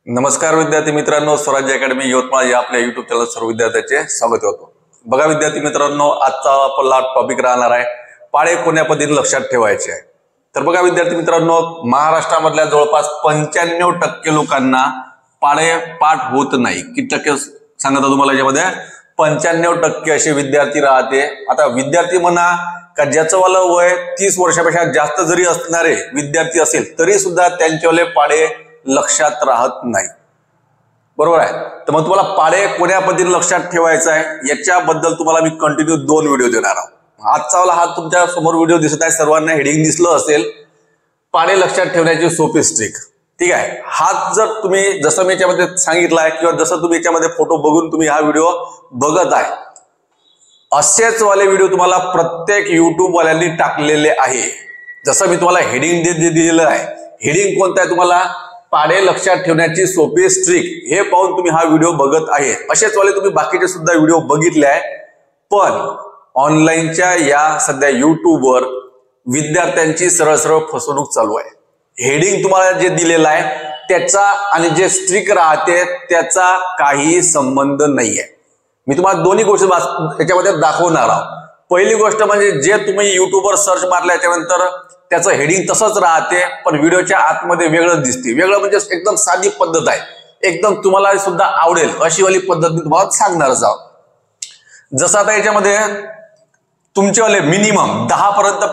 नमस्कार विद्यार्थी मित्रांनो, स्वराज्य अकॅडमी यवतमाळ या आपल्या युट्यूब चॅनल सर्व विद्यार्थ्यांचे स्वागत होतो। बघा विद्यार्थी मित्रांनो, आजचा आपला टॉपिक राहणार आहे पाढे कोण्या पद्धतीने लक्षात ठेवायचे आहे। तर बघा विद्यार्थी मित्रांनो, महाराष्ट्रामधल्या जवळपास 95% लोकांना पाढे पाठ होत नाही। किती टक्के सांगता तुम्हाला याच्यामध्ये? 95% असे विद्यार्थी राहते। आता विद्यार्थी म्हणा का ज्याचं वाला वय 30 वर्षापेक्षा जास्त जरी असणारे विद्यार्थी असेल तरी सुद्धा त्यांच्यावाले पाढे लक्षात राहत नाही, बरोबर आहे। तर मग तुम्हाला पाढे कोण्या पद्धतीने लक्षात ठेवायचं आहे याच्याबद्दल तुम्हाला मी कंटिन्यू 2 व्हिडिओ देणार आहोत। आजचा वाला हा तुमच्या समोर व्हिडिओ दिसत आहे, सर्वांना हेडिंग दिसलं असेल, पाढे लक्षात ठेवण्याची सोपी ट्रिक। ठीक आहे, हा जर तुम्ही जसं मी याच्यामध्ये सांगितलं आहे किंवा जसं तुम्ही याच्यामध्ये फोटो बघून तुम्ही हा व्हिडिओ बघत आहे, असेच वाले व्हिडिओ तुम्हाला प्रत्येक युट्यूब वाल्यांनी टाकलेले आहे। जसं मी तुम्हाला हेडिंग दिलेलं आहे, हेडिंग कोणतं आहे? तुम्हाला पाढे लक्षात ठेवण्याची सोपी ट्रिक हे पाहून तुम्ही हा व्हिडिओ बघत आहे। असेच वाले तुम्ही बाकीचे सुद्धा व्हिडिओ बघितले आहे, पण ऑनलाईनच्या या सध्या युट्यूबवर विद्यार्थ्यांची सरळ सरळ फसवणूक चालू आहे। हेडिंग तुम्हाला जे दिलेलं आहे त्याचा आणि जे स्ट्रिक राहते त्याचा काही संबंध नाहीये। मी तुम्हाला दोन्ही गोष्टी याच्यामध्ये दाखवणार आहोत। पहिली गोष्ट म्हणजे जे तुम्ही युट्यूबवर सर्च मारल्याच्यानंतर त्याचं हेडिंग तसंच राहते, पण व्हिडिओच्या आतमध्ये वेगळं दिसते। वेगळं म्हणजे एकदम साधी पद्धत आहे, एकदम तुम्हाला सुद्धा आवडेल अशी वाली पद्धत मी तुम्हाला सांगणारच आहोत। जसं आता याच्यामध्ये तुमचेवाले मिनिमम 10 पर्यंत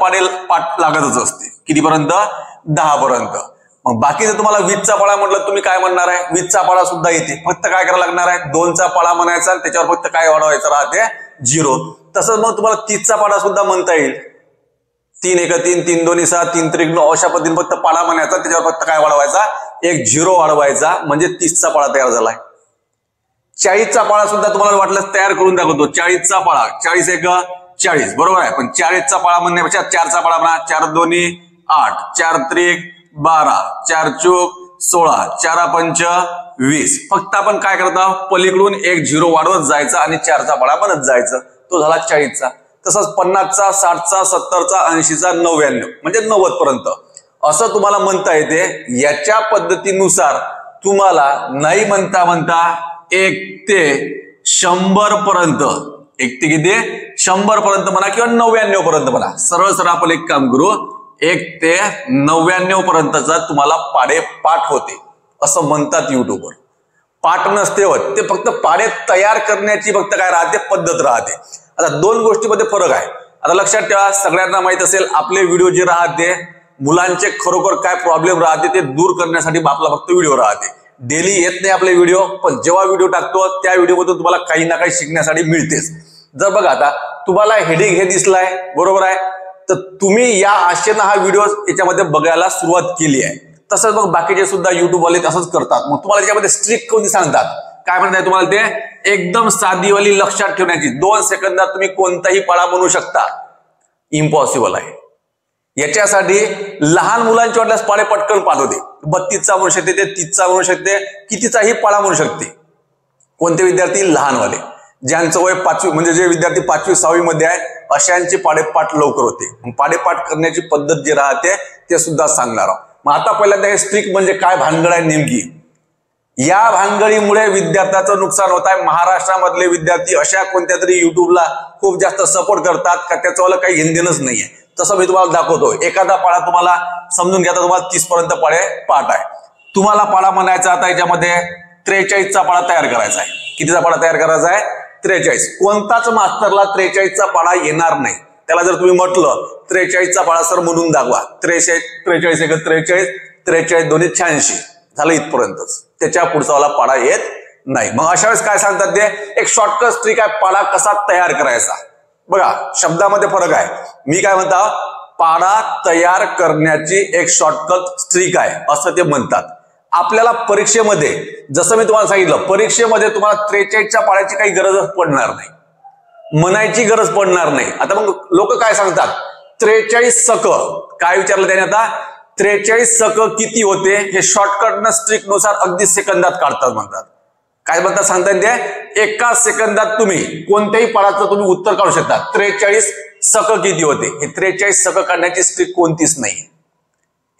पाठ लागतच असते। कितीपर्यंत? 10 पर्यंत। मग बाकी जर तुम्हाला 20चा पाढा म्हटलं तुम्ही काय म्हणणार आहे? 20चा पाढा सुद्धा येते, फक्त काय करायला लागणार आहे? 2चा पाढा म्हणायचा आणि त्याच्यावर फक्त काय वाढवायचं राहते? 0। तसंच मग तुम्हाला 30चा पाढा सुद्धा म्हणता येईल। 3 1 3 3 2 6 3 3 9 अशा पद्धतीने फक्त पाढा म्हणायचा, त्याच्यावर फक्त काय वाढवायचा? एक 0 वाढवायचा, म्हणजे 30चा पाढा तयार झालाय। 40चा पाढा सुद्धा तुम्हाला वाटलं तयार करून दाखवतो। 40चा पाढा, 40 1 40, बरोबर आहे। पण 40चा पाढा म्हणण्यापेक्षा 4चा पाढा म्हणा। 4 2 8, 4 3 12, 4 4 16, 4 5 20। फक्त आपण काय करतो? पलीकडून एक 0 वाढवत जायचा आणि 4चा पाढा बनत जायचं, तो झाला 40चा। तसंच 50चा, 60चा, 70चा, 80चा, 99 म्हणजे 90 पर्यंत असं तुम्हाला म्हणता येते। याच्या पद्धतीनुसार तुम्हाला नाही म्हणता 1 ते 100 पर्यंत, 1 ते किती? 100 पर्यंत म्हणा किंवा 99 पर्यंत म्हणा। सरळ सरळ आपण एक काम करू, 1 ते 99 पर्यंतचा तुम्हाला पाढे पाठ होते असं म्हणतात युट्यूबवर। पाठ नसते होत, ते फक्त पाढे तयार करण्याची फक्त काय राहते? पद्धत राहते। आता 2 गोष्टीमध्ये फरक आहे। आता लक्षात ठेवा, सगळ्यांना माहित असेल आपले व्हिडिओ जे राहते, मुलांचे खरोखर काय प्रॉब्लेम राहते ते दूर करण्यासाठी आपला फक्त व्हिडिओ राहते। डेली येत नाही आपले व्हिडिओ, पण जेव्हा व्हिडिओ टाकतो त्या व्हिडिओमधून तुम्हाला काही ना काही शिकण्यासाठी मिळतेच। जर बघा आता तुम्हाला हेडिंग हे दिसलाय, बरोबर आहे, तर तुम्ही या आशेनं हा व्हिडिओ याच्यामध्ये बघायला सुरुवात केली आहे। तसंच मग बाकीचे सुद्धा युट्यूब वाले तसंच करतात। मग तुम्हाला याच्यामध्ये स्ट्रिक कोणती सांगतात? काय म्हणताय तुम्हाला? ते एकदम साधीवाली लक्षात ठेवण्याची। 2 सेकंदात तुम्ही कोणताही पाढा म्हणू शकता, इम्पॉसिबल आहे। याच्यासाठी लहान मुलांच्या वाटल्यास पाढे पटकन पाठ होते। 32चा म्हणू शकते, ते 30चा म्हणू शकते, कितीचाही पाढा म्हणू शकते। कोणते विद्यार्थी? लहानवाले, ज्यांचं वय 5वी म्हणजे जे विद्यार्थी 5वी 6वी मध्ये आहे अशांचे पाढे पाठ लवकर होते। पाढे पाठ करण्याची पद्धत जी राहते ते सुद्धा सांगणार आहोत। मग आता पहिल्यांदा हे स्ट्रिक म्हणजे काय भानगड आहे नेमकी? या भानगडीमुळे विद्यार्थ्याचं नुकसान होत आहे। महाराष्ट्रामधले विद्यार्थी अशा कोणत्या तरी युट्यूबला खूप जास्त सपोर्ट करतात का त्याचं वाला काही घेणदेणच नाहीये। तसं मी तुम्हाला दाखवतो, एखादा पाढा तुम्हाला समजून घ्या, तुम्हाला 30 पर्यंत पाढे पाठ आहे। तुम्हाला पाढा म्हणायचा आता याच्यामध्ये 43चा पाढा तयार करायचा आहे। कितीचा पाढा तयार करायचा आहे? 43। कोणताच मास्तरला 43चा पाढा येणार नाही। त्याला जर तुम्ही म्हटलं 43चा पाढा सर म्हणून दाखवा, 43 43 1 43, 43 2 86 झालं, इथपर्यंतच। त्याच्या पुढचा वाला पाढा येत नाही। मग अशा वेळेस काय सांगतात ते? एक शॉर्टकट स्ट्रिक आहे, पाढा कसा तयार करायचा। बघा शब्दामध्ये फरक आहे। मी काय म्हणता? पाढा तयार करण्याची एक शॉर्टकट स्ट्रिक आहे असं ते म्हणतात। आपल्याला परीक्षेमध्ये जसं मी तुम्हाला सांगितलं, परीक्षेमध्ये तुम्हाला 43च्या पाढ्याची काही गरजच पडणार नाही, म्हणायची गरज पडणार नाही। आता मग लोक काय सांगतात? 43 सक काय विचारलं त्याने? आता 43 सक किती होते हे शॉर्टकट स्ट्रिक नुसार अगदी सेकंदात काढतात म्हणतात। काय म्हणतात सांगता येते? एका सेकंदात तुम्ही कोणत्याही पाढाचं तुम्ही उत्तर काढू शकता। 43 सक किती होते हे 43 सक काढण्याची स्ट्रिक कोणतीच नाही।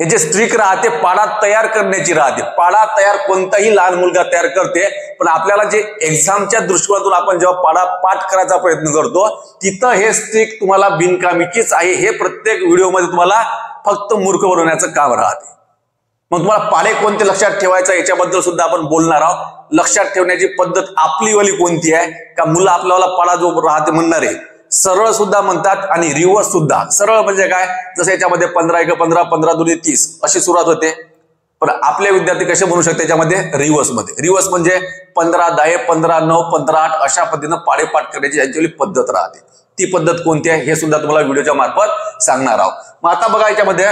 हे जे स्ट्रिक राहते पाडा तयार करण्याची राहते. पाडा तयार कोणताही लहान मुलगा तयार करते, पण आपल्याला जे एक्झामच्या दृष्टिकोनातून आपण जेव्हा पाडा पाठ करायचा प्रयत्न करतो तिथं हे स्ट्रिक तुम्हाला बिनकामीचीच आहे हे प्रत्येक व्हिडिओमध्ये तुम्हाला फक्त मूर्ख बनवण्याचं काम राहते. मग तुम्हाला पाढे कोणते लक्षात ठेवायचं याच्याबद्दल सुद्धा आपण बोलणार आहोत. लक्षात ठेवण्याची पद्धत आपलीवाली कोणती आहे का मुलं आपल्याला पाडा जो राहते म्हणणारे सरळ सुद्धा म्हणतात आणि रिव्हर्स सुद्धा. सरळ म्हणजे काय, जसं याच्यामध्ये 15 1 15 15 2 30 अशी सुरुवात होते, पण आपले विद्यार्थी कसे म्हणू शकते याच्यामध्ये रिव्हर्स मध्ये. रिव्हर्स म्हणजे 15 10 15 9 15 8 अशा पद्धतीनं पाढे पाठ करण्याची यांची पद्धत राहते. ती पद्धत कोणती आहे हे सुद्धा तुम्हाला व्हिडिओच्या मार्फत सांगणार आहोत. मग आता बघा याच्यामध्ये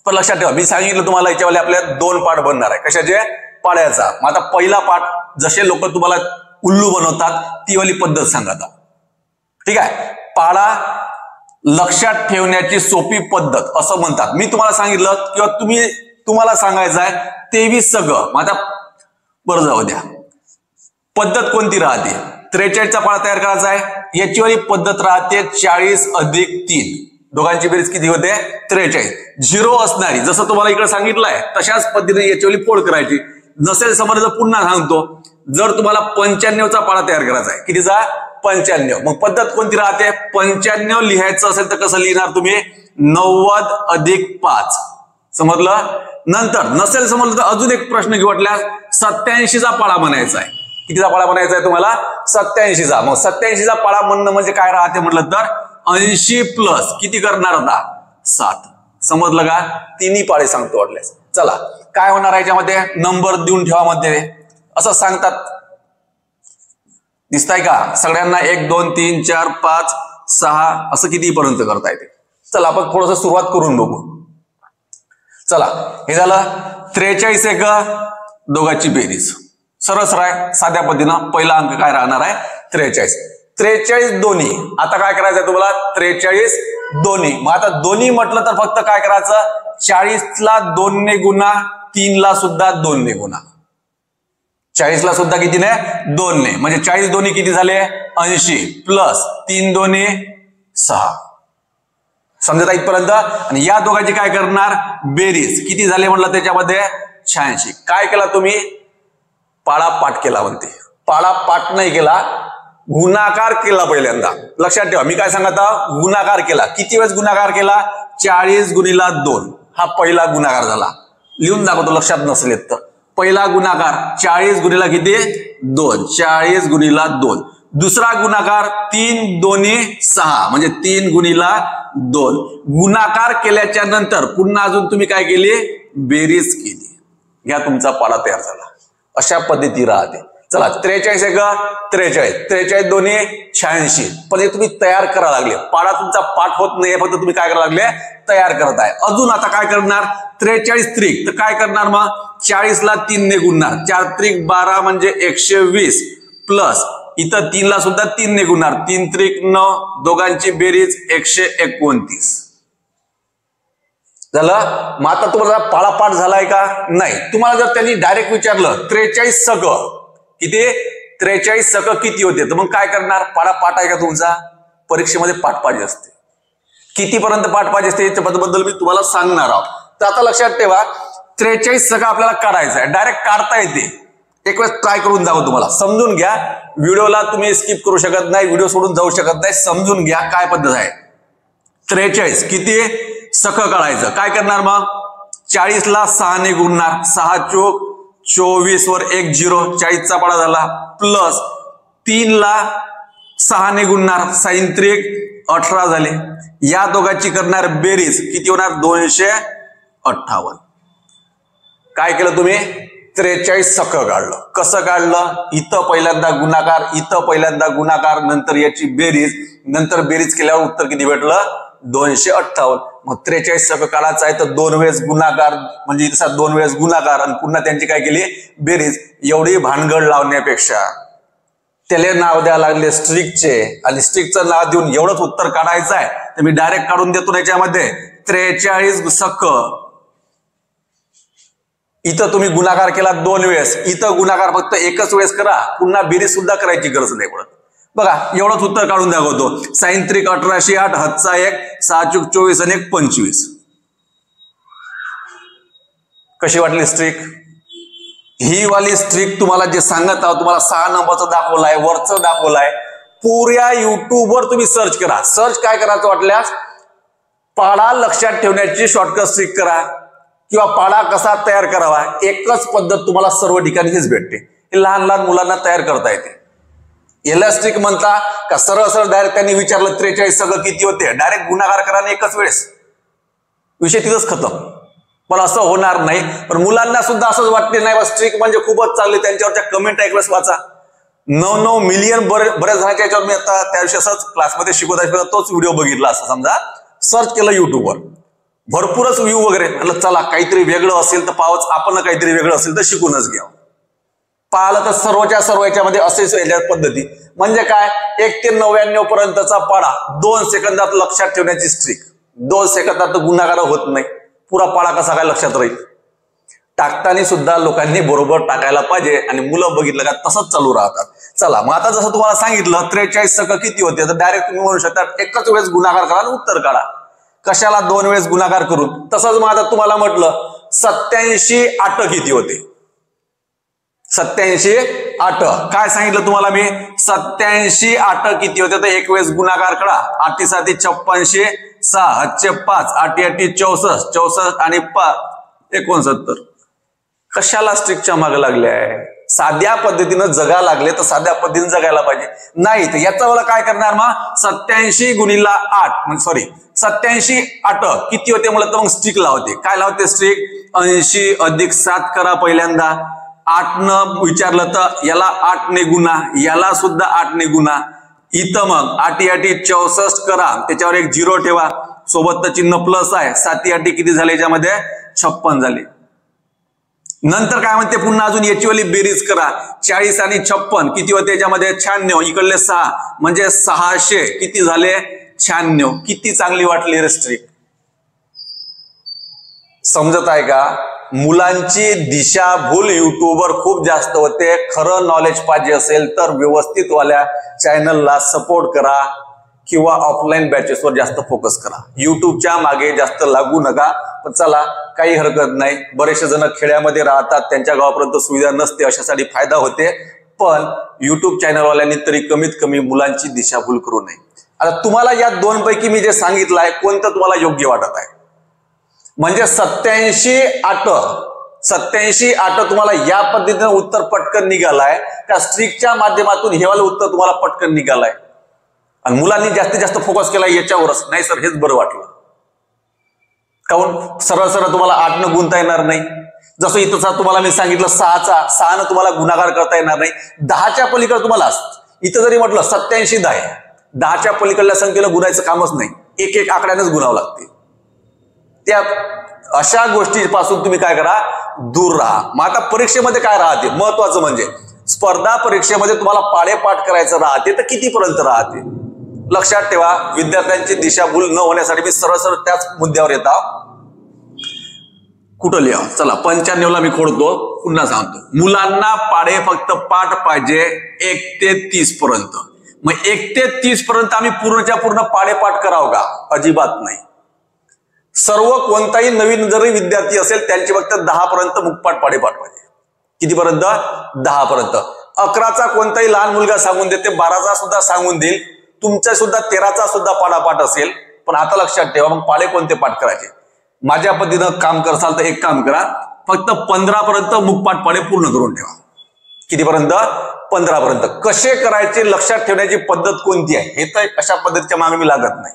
पण लक्षात ठेवा, मी सांगितलं तुम्हाला याच्यामध्ये आपल्या 2 पाठ बनणार आहे. कशाचे, पाड्याचा. मग आता पहिला पाठ जसे लोक तुम्हाला उल्लू बनवतात ती वाली पद्धत सांगा. ठीक आहे, पाडा लक्षात ठेवण्याची सोपी पद्धत असं म्हणतात. मी तुम्हाला सांगितलं किंवा तुम्हाला सांगायचं आहे 23 सगळं. मग आता बरं जाऊ द्या, पद्धत कोणती राहते, 43चा पाडा तयार करायचा आहे. याची वाली पद्धत राहते 40 अधिक 3, दोघांची बेरीज किती होते 43. 0 असणारी जसं तुम्हाला इकडे सांगितलंय तशाच पद्धतीने याची वाली फोड करायची. नसेल समजलं पुन्हा सांगतो, जर तुम्हाला 95चा पाडा तयार करायचा आहे, कितीचा 95, मग पद्धत कोणती राहते, 95 लिहायचं असेल तर कसं लिहिणार तुम्ही 90 अधिक 5. समजलं. नंतर नसेल समजलं तर अजून एक प्रश्न घेऊ वाटल्यास 87चा पाडा म्हणायचा आहे. कितीचा पाडा म्हणायचा आहे तुम्हाला 87चा. मग 87चा पाडा म्हणणं म्हणजे काय राहते म्हटलं तर 80 प्लस किती करणार आता 7. समजलं का, तिन्ही पाडे सांगतो वाटल्यास. चला काय होणार आहे याच्यामध्ये, नंबर देऊन ठेवा मध्ये असं सांगतात. दिसताय का सगळ्यांना 1 2 3 4 5 6 असं कितीपर्यंत करता येते. चला आपण थोडस सुरुवात करून बघू. चला हे झालं 43 एक दोघांची बेरीज. सरस आहे साध्या पद्धतीनं. पहिला अंक काय राहणार आहे 43. 43 दोन्ही. आता काय करायचंय तुम्हाला 43 दोन्ही. मग आता दोन्ही म्हटलं तर फक्त काय करायचं, 40 ला 2 ने गुणा, 3 ला सुद्धा 2 ने गुणा. 40 ला सुद्धा किती ने 2 ने, म्हणजे 40 दोन्ही किती झाले 80 प्लस 3 दोन्ही 6. समजत इथपर्यंत. आणि या दोघांची काय करणार बेरीज किती झाले म्हटलं त्याच्यामध्ये 86. काय केला तुम्ही, पाडा पाठ केला म्हणते. पाडा पाठ नाही केला, गुणाकार केला पहिल्यांदा. लक्षात ठेवा मी काय सांगत आहोत, गुणाकार केला. किती वेळेस गुणाकार केला 40 गुणिला 2 हा पहिला गुणाकार झाला. लिहून दाखवतो लक्षात नसेल तर. पहिला गुणाकार 40 गुणिला किती 2, 40 गुणिला 2. दुसरा गुणाकार 3 दोन्ही 6 म्हणजे 3 गुणिला 2. गुणाकार केल्याच्या नंतर पुन्हा अजून तुम्ही काय केली बेरीज केली. घ्या तुमचा पाडा तयार झाला. अशा पद्धती राहते. चला 43 एक 43, 43 दोन्ही 86. पण हे तुम्ही तयार करा लागले. पाडा तुमचा पाठ होत नाही, फक्त तुम्ही काय करायला लागले तयार करत आहे. अजून आता काय करणार 43 त्रिक तर काय करणार मग 40 ला 3 ने गुणणार. 4 त्रिक 12 म्हणजे 120 प्लस इथं 3 ला सुद्धा 3 ने गुणणार. 3 त्रिक 9, दोघांची बेरीज 129 झालं. मग आता तुम्हाला पाडा पाठ झालाय का नाही. तुम्हाला जर त्यांनी डायरेक्ट विचारलं 43 सगळं किती 43 सगळं किती होते तर मग काय करणार, पाडा पाठ आहे का तुमचा. परीक्षेमध्ये पाठ पाहिजे असते. कितीपर्यंत पाठ पाहिजे असते याच्याबद्दल मी तुम्हाला सांगणार आहोत. तर आता लक्षात ठेवा 43 सगळं आपल्याला काढायचं आहे. डायरेक्ट काढता येते. एक वेळेस ट्राय करून दाखव तुम्हाला. समजून घ्या. व्हिडिओला तुम्ही स्किप करू शकत नाही, व्हिडिओ सोडून जाऊ शकत नाही. समजून घ्या काय पद्धत आहे. 43 किती सगळं काढायचं. काय करणार मग 40 ला 6 ने गुणणार. 6 चोक 24 वर 1 0, 40चा पाडा झाला. प्लस 3 ला 6 ने गुणणार. 6 त्रिक 18 झाले. या दोघांची करणार बेरीज किती होणार 258. काय केलं तुम्ही 43 सगळं काढलं. कसं काढलं, इथं पहिल्यांदा गुणाकार, इथं पहिल्यांदा गुणाकार, नंतर याची बेरीज, नंतर बेरीज केल्यावर उत्तर किती भेटलं 258. मग 43 सगळं काढायचं आहे तर 2 वेळेस गुणाकार म्हणजे तसा 2 वेळेस गुणाकार आणि पुन्हा त्यांची काय केली बेरीज. एवढी भानगड लावण्यापेक्षा त्याला नाव द्यायला लागले स्ट्रिकचे आणि स्ट्रिकचं नाव देऊन एवढंच उत्तर काढायचं आहे तर मी डायरेक्ट काढून देतो याच्यामध्ये 43 सगळं. इथं तुम्ही गुणाकार केला 2 वेळेस, इथं गुणाकार फक्त एकच वेळेस करा. पुन्हा बेरीज सुद्धा करायची गरज नाही पडत. बघा एवढंच उत्तर काढून दाखवतो. 6 त्रिक 1808, हातचा 1, 6 चूक 24 आणि 1 25. कशी वाटली स्ट्रिक? ही वाली स्ट्रिक तुम्हाला जे सांगत आहोत, तुम्हाला 6 नंबरचं दाखवलाय, वरचं दाखवलाय. पुऱ्या युट्यूबवर तुम्ही सर्च करा. सर्च काय करायचं वाटल्यास, पाढा लक्षात ठेवण्याची शॉर्टकट स्ट्रिक करा किंवा पाढा कसा तयार करावा, एकच पद्धत तुम्हाला सर्व ठिकाणी हीच भेटते. हे लहान लहान मुलांना तयार करता येते. याला स्ट्रिक म्हणता का सरळ सरळ डायरेक्ट त्यांनी विचारलं 43 सगळं किती होते, डायरेक्ट गुणाकार करा आणि एकच वेळेस विषय तिथंच खतम. पण असं होणार नाही. पण मुलांना सुद्धा असंच वाटते नाही बा स्ट्रिक म्हणजे खूपच चांगली. त्यांच्यावरच्या कमेंट ऐकलंच वाचा. 9 मिलियन बऱ्याच जणांच्या याच्यावर मी आता त्या दिवशी असंच क्लासमध्ये शिकवता तोच व्हिडिओ बघितला. असं समजा सर्च केलं युट्यूबवर, भरपूरच व्ह्यू वगैरे. म्हटलं चला काहीतरी वेगळं असेल तर पावच, आपण काहीतरी वेगळं असेल तर शिकूनच घ्या. पाहिलं तर सर्वच्या सर्व याच्यामध्ये असेच पद्धती. म्हणजे काय, 1 ते 99 पर्यंतचा पाढा 2 सेकंदात लक्षात ठेवण्याची स्ट्रिक. 2 सेकंदात गुणाकार होत नाही. पुरा पाढा कसा काय लक्षात राहील? टाकताना सुद्धा लोकांनी बरोबर टाकायला पाहिजे आणि मुलं बघितलं का तसंच चालू राहतात. चला मग आता जसं तुम्हाला सांगितलं 43 सगळं किती होते, तर डायरेक्ट तुम्ही म्हणू शकता एकच वेळेस गुणाकार करा आणि उत्तर काढा. कशाला 2 वेळेस गुणाकार करून? तसंच मग आता तुम्हाला म्हटलं 87 8 किती होते? 87 8 काय सांगितलं तुम्हाला मी? 87 8 किती होते? तर एक वेळेस गुणाकार करा. 8 7 56, 6 8 5, 8 8 64, 64 आणि 5 69. कशाला स्ट्रिकच्या मागे लागले आहे? साध्या पद्धतीनं जगा लागले तर साध्या पद्धतीने जगायला पाहिजे. नाही तर याचा मला काय करणार मग? 87 गुणिला 8 सॉरी 87 8 किती होते मला? तर मग स्ट्रिक लावते. काय लावते स्ट्रिक? 80 अधिक 7 करा पहिल्यांदा. 8 न विचारलं तर याला 8 ने गुणा, याला सुद्धा 8 ने गुणा. इथं मग 8 8 64 करा, त्याच्यावर एक 0 ठेवा, सोबत चिन्ह प्लस आहे. 7 8 किती झाले याच्यामध्ये? 56 झाले. नंतर काय म्हणते पुन्हा अजून याची वाली बेरीज करा. 40 आणि 56 किती होते याच्यामध्ये? 96. इकडले 6 म्हणजे 600 किती झाले? 96. किती चांगली वाटली रे स्ट्रिक. समजत आहे का? मुलांची दिशाभूल युट्यूबवर खूप जास्त होते. खरं नॉलेज पाहिजे असेल तर व्यवस्थित वाल्या चॅनलला सपोर्ट करा किंवा ऑफलाईन बॅचेसवर जास्त फोकस करा. युट्यूबच्या मागे जास्त लागू नका. पण चला काही हरकत नाही. बरेचसे जण खेड्यामध्ये राहतात, त्यांच्या गावापर्यंत सुविधा नसते, अशासाठी फायदा होते. पण युट्यूब चॅनलवाल्यांनी तरी कमीत कमी मुलांची दिशाभूल करू नये. आता तुम्हाला या 2 पैकी मी जे सांगितलं आहे कोणतं तुम्हाला योग्य वाटत आहे? म्हणजे 87 8 तुम्हाला या पद्धतीनं उत्तर पटकन निघालाय का स्ट्रिकच्या माध्यमातून हे वालं उत्तर तुम्हाला पटकन निघालाय? आणि मुलांनी जास्तीत जास्त फोकस केला याच्यावरच. नाही सर हेच बरं वाटलं. काऊन? सरळ सरळ तुम्हाला 8 न गुणता येणार नाही. जसं इथं तुम्हाला मी सांगितलं 6 न तुम्हाला गुणाकार करता येणार नाही. 10च्या पलीकडे तुम्हाला इथं जरी म्हटलं 87 10 आहे, 10च्या पलीकडल्या संख्येला गुणायचं कामच नाही. एक एक आकड्यानंच गुणावं लागते. त्या अशा गोष्टीपासून तुम्ही काय करा? दूर राहा. मग आता परीक्षेमध्ये काय राहते? महत्वाचं म्हणजे स्पर्धा परीक्षेमध्ये तुम्हाला पाढेपाठ करायचं राहते तर कितीपर्यंत राहते? लक्षात ठेवा. विद्यार्थ्यांची दिशाभूल न होण्यासाठी मी सरळ सरळ त्याच मुद्द्यावर येतो. कुठं लिहा? चला 95 ला मी खोडतो, पुन्हा सांगतो. मुलांना पाढे फक्त पाठ पाहिजे 1 ते 30 पर्यंत. मग 1 ते 30 पर्यंत आम्ही पूर्णच्या पूर्ण पाढेपाठ करावं का? अजिबात नाही. सर्व कोणताही नवीन जरी विद्यार्थी असेल त्यांचे फक्त 10 पर्यंत मुखपाठ पाढेपाठ पाहिजे. कितीपर्यंत? 10 पर्यंत. 11चा कोणताही लहान मुलगा सांगून देते, 12चा सुद्धा सांगून देईल, तुमच्या सुद्धा 13चा सुद्धा पाढापाठ असेल. पण आता लक्षात ठेवा मग पाढे कोणते पाठ करायचे? माझ्या पद्धतीनं काम करसाल तर एक काम करा, फक्त 15 पर्यंत मुखपाठ पाढे पूर्ण करून ठेवा. कितीपर्यंत? 15 पर्यंत. कसे करायचे लक्षात ठेवण्याची पद्धत कोणती आहे? हे तर अशा पद्धतीच्या मागे मी लागत नाही.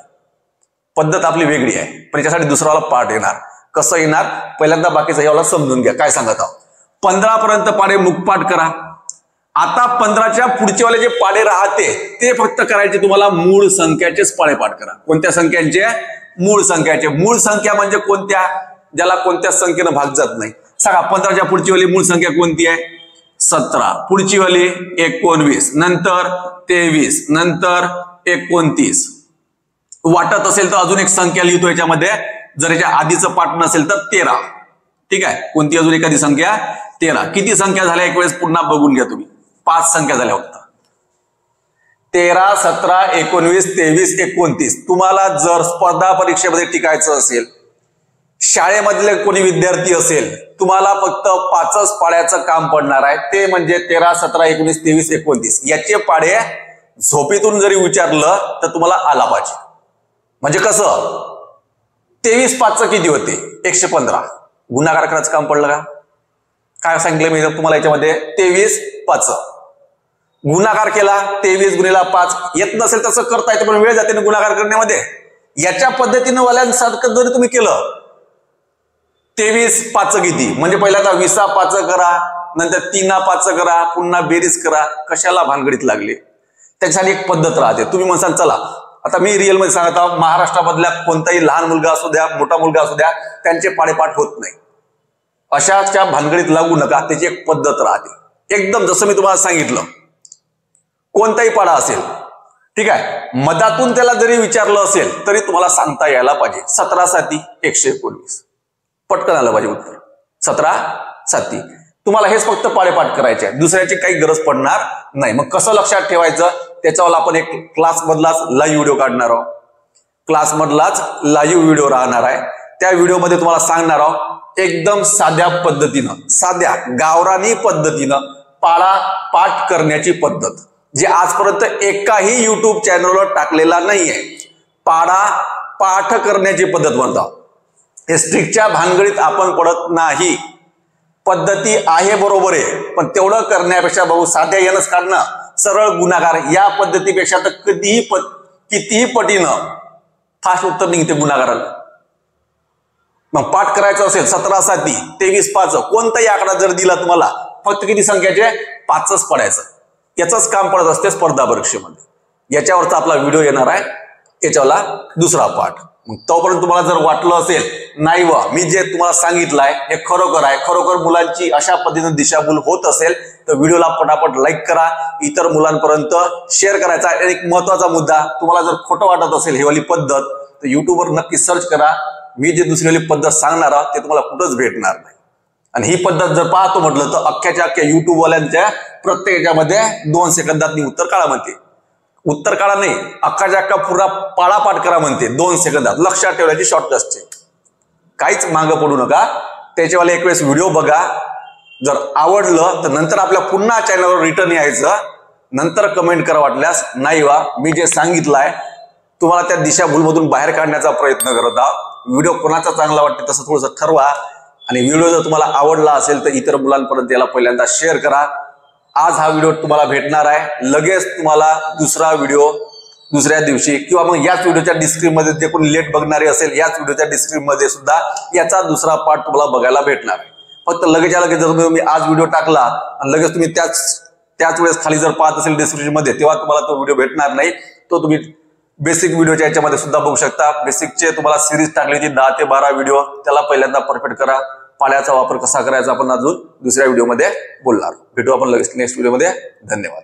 पद्धत आपली वेगळी आहे. पण याच्यासाठी दुसऱ्याला पाठ येणार. कसं येणार? पहिल्यांदा बाकीचं याला समजून घ्या काय सांगत आहोत. 15 पर्यंत पाढे मुखपाठ करा. आता 15च्या पुढचे वाले जे पाढे राहते ते फक्त करायचे तुम्हाला मूळ संख्याचेच पाढेपाठ करा. कोणत्या संख्यांचे? मूळ संख्याचे. मूळ संख्या म्हणजे कोणत्या? ज्याला कोणत्या संख्येनं भाग जात नाही. सांगा 15च्या पुढची वाली मूळ संख्या कोणती आहे? 17. पुढची वाली 19, नंतर 23, नंतर 29. वाटत असेल तर अजून एक संख्या लिहितो याच्यामध्ये. जर याच्या आधीचं पाठ नसेल तर 13. ठीक आहे. कोणती अजून एखादी संख्या? 13. किती संख्या झाल्या एक वेळेस पुन्हा बघून घ्या तुम्ही. 5 संख्या झाल्या फक्त. 13, 17, 19, 23, 29. तुम्हाला जर स्पर्धा परीक्षेमध्ये टिकायचं असेल, शाळेमधले कोणी विद्यार्थी असेल, तुम्हाला फक्त 5च पाड्याचं काम पडणार आहे, ते म्हणजे 13, 17, 19, 23, 29 याचे पाडे झोपेतून जरी विचारलं तर तुम्हाला आला पाहिजे. म्हणजे कसं 23 5 किती होते 115, गुणाकार करायचं काम पडलं का? काय सांगितलं मी तुम्हाला याच्यामध्ये 23 5 गुणाकार केला 23 गुणिला 5 येत नसेल तसं करता येतं, पण वेळ जाते ना गुणाकार करण्यामध्ये. याच्या पद्धतीनं वाल्यांसारखं जरी तुम्ही केलं 23 5 किती म्हणजे पहिल्यांदा 20 5 करा, नंतर 3 5 करा, पुन्हा बेरीज करा. कशाला भानगडीत लागले? त्याच्यासाठी एक पद्धत राहते. तुम्ही म्हणसाल चला आता मी रिअल मध्ये सांगत आहोत, महाराष्ट्रामधल्या कोणताही लहान मुलगा असू द्या मोठा मुलगा असू द्या त्यांचे पाडेपाठ होत नाही. अशाच्या भानगडीत लागू नका. त्याची एक पद्धत राहते. एकदम जसं मी तुम्हाला सांगितलं, कोणताही पाडा असेल ठीक आहे, मधातून त्याला जरी विचारलं असेल तरी तुम्हाला सांगता यायला पाहिजे. 17 7 119 पटकन आलं पाहिजे उत्तर. 17 7 तुम्हाला हेच फक्त पाडेपाठ करायचे आहे, दुसऱ्याची काही गरज पडणार नाही. मग कसं लक्षात ठेवायचं त्याच्यावर आपण एक क्लासमधलाच लाईव्ह व्हिडिओ काढणार आहोत. क्लासमधलाच लाईव्ह व्हिडिओ राहणार आहे. त्या व्हिडिओमध्ये तुम्हाला सांगणार आहोत एकदम साध्या पद्धतीनं, साध्या गावरानी पद्धतीनं पाडा पाठ करण्याची पद्धत, जे आजपर्यंत एकाही युट्यूब चॅनलवर टाकलेला नाहीये. पाडा पाठ करण्याची पद्धत म्हणतात. हे स्ट्रिक्टच्या भानगडीत आपण पडत नाही. पद्धती आहे बरोबर आहे, पण तेवढं करण्यापेक्षा भाऊ साध्या येणंच काढणं, सरळ गुणाकार या पद्धतीपेक्षा तर कितीही पटीनं फास्ट उत्तर निघते गुणाकाराला. मग पाठ करायचं असेल 17 7 23 5 कोणताही आकडा जर दिला तुम्हाला फक्त किती संख्याचे 5च पडायचं. याचंच काम पडत असते स्पर्धा परीक्षेमध्ये. याच्यावरचा आपला व्हिडिओ येणार आहे, याच्यावरला दुसरा पाठ. मग तोपर्यंत तुम्हाला जर वाटलं असेल नाही वा मी जे तुम्हाला सांगितलं आहे हे खरोखर आहे, खरोखर मुलांची अशा पद्धतीने दिशाभूल होत असेल तर व्हिडिओला पटापट लाईक करा, इतर मुलांपर्यंत शेअर करायचा. एक महत्वाचा मुद्दा, तुम्हाला जर खोटं वाटत असेल ही वाली पद्धत तर युट्यूबवर नक्की सर्च करा. मी जे दुसरी पद्धत सांगणार आहे ते तुम्हाला कुठंच भेटणार नाही. आणि ही पद्धत जर पाहतो म्हटलं तर अख्ख्याच्या अख्ख्या युट्यूब वाल्यांच्या प्रत्येकामध्ये 2 सेकंदात उत्तर काढा म्हणते. उत्तर काढा नाही, अख्खाच्या अख्खा पुरा पाडा पाठ करा म्हणते 2 सेकंदात. लक्षात ठेवण्याची शॉर्टकट आहे. काहीच मागं पडू नका. त्याच्यावाले एक वेळेस व्हिडिओ बघा, जर आवडलं तर नंतर आपल्या पुन्हा चॅनलवर रिटर्न यायचं, नंतर कमेंट करा वाटल्यास नाही वा मी जे सांगितलंय तुम्हाला त्या दिशाभूलमधून बाहेर काढण्याचा प्रयत्न करत आहोत. व्हिडिओ कोणाचा चांगला वाटते तसं थोडंसं ठरवा. आणि व्हिडिओ जर तुम्हाला आवडला असेल तर इतर मुलांपर्यंत याला पहिल्यांदा शेअर करा. आज हा व्हिडिओ तुम्हाला भेटणार आहे, लगेच तुम्हाला दुसरा व्हिडिओ दुसऱ्या दिवशी किंवा मग याच व्हिडिओच्या डिस्क्रिप्शन मध्ये जे कोणी लेट बघणारे असेल याच व्हिडिओच्या डिस्क्रिप्शन मध्ये सुद्धा याचा दुसरा पार्ट तुम्हाला बघायला भेटणार आहे. फक्त लगेच जर तुम्ही आज व्हिडिओ टाकला आणि लगेच तुम्ही त्याच वेळेस खाली जर पाहत असेल डिस्क्रिप्शन मध्ये तेव्हा तुम्हाला तो व्हिडिओ भेटणार नाही. तो तुम्ही बेसिक व्हिडिओच्या याच्यामध्ये सुद्धा बघू शकता. बेसिकचे तुम्हाला सिरीज टाकली होती 10 ते 12 व्हिडिओ, त्याला पहिल्यांदा परफेक्ट करा. पाड्याचा वापर कसा करायचा आपण अजून दुसऱ्या व्हिडिओमध्ये बोलणार. भेटू आपण लगेच नेक्स्ट व्हिडिओमध्ये. धन्यवाद.